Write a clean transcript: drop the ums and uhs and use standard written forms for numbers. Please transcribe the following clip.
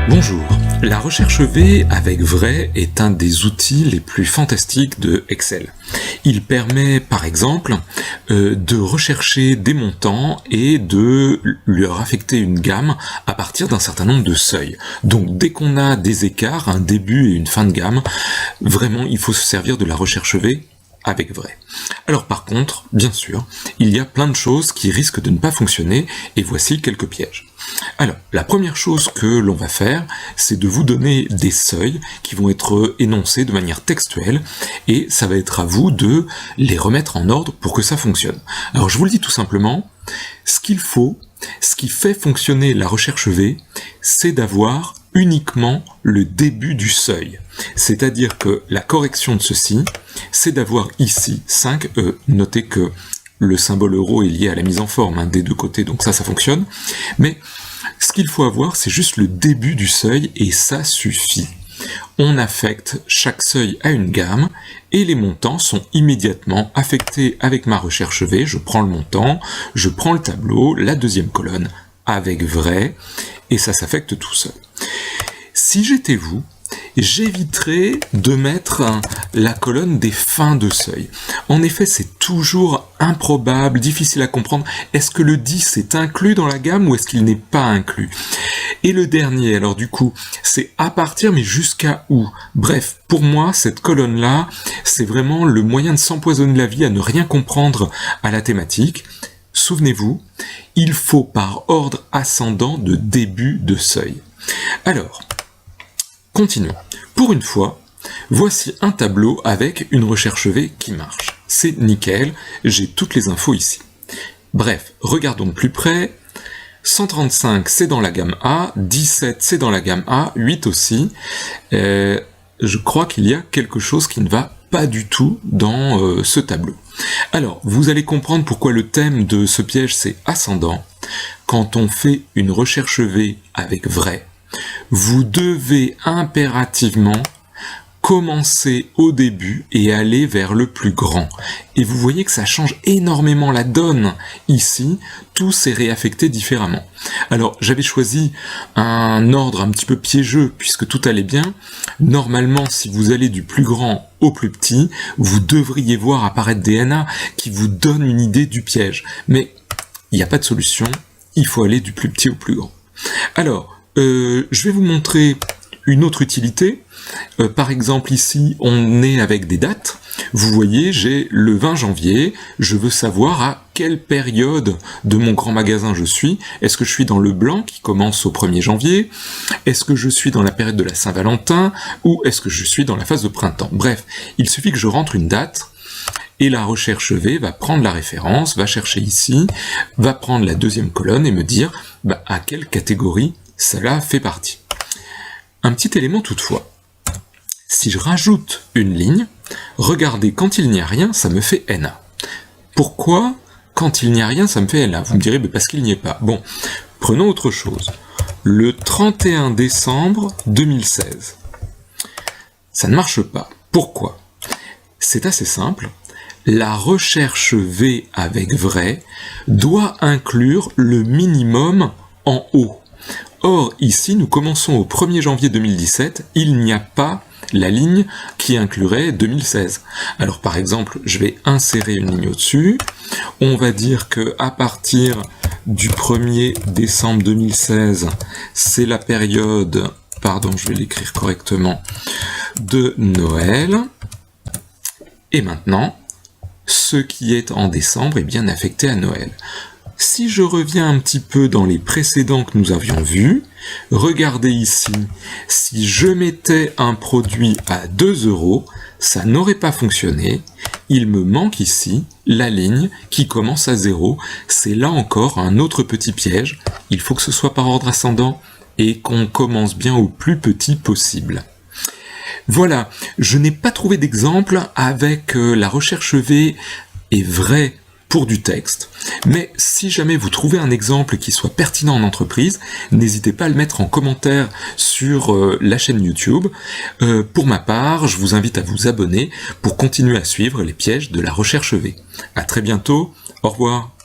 Bonjour, la recherche V avec vrai est un des outils les plus fantastiques de Excel. Il permet par exemple de rechercher des montants et de leur affecter une gamme à partir d'un certain nombre de seuils. Donc dès qu'on a des écarts, un début et une fin de gamme, vraiment il faut se servir de la recherche V avec vrai. Alors par contre, bien sûr, il y a plein de choses qui risquent de ne pas fonctionner et voici quelques pièges. Alors, la première chose que l'on va faire, c'est de vous donner des seuils qui vont être énoncés de manière textuelle et ça va être à vous de les remettre en ordre pour que ça fonctionne. Alors je vous le dis tout simplement, ce qu'il faut, ce qui fait fonctionner la recherche V, c'est d'avoir uniquement le début du seuil. C'est-à-dire que la correction de ceci, c'est d'avoir ici 5E. Notez que le symbole euro est lié à la mise en forme des deux côtés, donc ça fonctionne. Mais ce qu'il faut avoir, c'est juste le début du seuil et ça suffit. On affecte chaque seuil à une gamme et les montants sont immédiatement affectés avec ma recherche V. Je prends le montant, je prends le tableau, la deuxième colonne avec vrai et ça s'affecte tout seul. Si j'étais vous, j'éviterais de mettre la colonne des fins de seuil. En effet, c'est toujours improbable, difficile à comprendre. Est-ce que le 10 est inclus dans la gamme ou est-ce qu'il n'est pas inclus? Et le dernier, alors du coup, c'est à partir mais jusqu'à où? Bref, pour moi, cette colonne-là, c'est vraiment le moyen de s'empoisonner la vie à ne rien comprendre à la thématique. Souvenez-vous, il faut par ordre ascendant de début de seuil. Alors, continuons. Pour une fois, voici un tableau avec une recherche V qui marche. C'est nickel, j'ai toutes les infos ici. Bref, regardons de plus près. 135 c'est dans la gamme A, 17 c'est dans la gamme A, 8 aussi. Je crois qu'il y a quelque chose qui ne va pas du tout dans ce tableau. Alors, vous allez comprendre pourquoi le thème de ce piège c'est ascendant. Quand on fait une recherche V avec vrai, vous devez impérativement commencer au début et aller vers le plus grand. Et vous voyez que ça change énormément la donne. Ici, tout s'est réaffecté différemment. Alors, j'avais choisi un ordre un petit peu piégeux puisque tout allait bien. Normalement, si vous allez du plus grand au plus petit, vous devriez voir apparaître des NA qui vous donnent une idée du piège. Mais il n'y a pas de solution, il faut aller du plus petit au plus grand. Alors, je vais vous montrer une autre utilité. Par exemple ici, on est avec des dates. Vous voyez, j'ai le 20 janvier, je veux savoir à quelle période de mon grand magasin je suis. Est-ce que je suis dans le blanc qui commence au 1er janvier? Est-ce que je suis dans la période de la Saint-Valentin? Ou est-ce que je suis dans la phase de printemps? Bref, il suffit que je rentre une date. Et la recherche V va prendre la référence, va chercher ici, va prendre la deuxième colonne et me dire à quelle catégorie cela fait partie. Un petit élément toutefois. Si je rajoute une ligne, regardez, quand il n'y a rien, ça me fait NA. Pourquoi, quand il n'y a rien, ça me fait NA? Vous me direz, parce qu'il n'y est pas. Bon, prenons autre chose. Le 31 décembre 2016. Ça ne marche pas. Pourquoi? C'est assez simple. La recherche V avec vrai doit inclure le minimum en haut. Or, ici, nous commençons au 1er janvier 2017, il n'y a pas la ligne qui inclurait 2016. Alors, par exemple, je vais insérer une ligne au-dessus. On va dire que à partir du 1er décembre 2016, c'est la période, pardon, je vais l'écrire correctement, de Noël. Et maintenant, ce qui est en décembre est bien affecté à Noël. Si je reviens un petit peu dans les précédents que nous avions vus, regardez ici, si je mettais un produit à 2 €, ça n'aurait pas fonctionné. Il me manque ici la ligne qui commence à 0. C'est là encore un autre petit piège. Il faut que ce soit par ordre ascendant et qu'on commence bien au plus petit possible. Voilà, je n'ai pas trouvé d'exemple avec la recherche V est vrai pour du texte, mais si jamais vous trouvez un exemple qui soit pertinent en entreprise, n'hésitez pas à le mettre en commentaire sur la chaîne YouTube. Pour ma part, je vous invite à vous abonner pour continuer à suivre les pièges de la recherche V. À très bientôt, au revoir.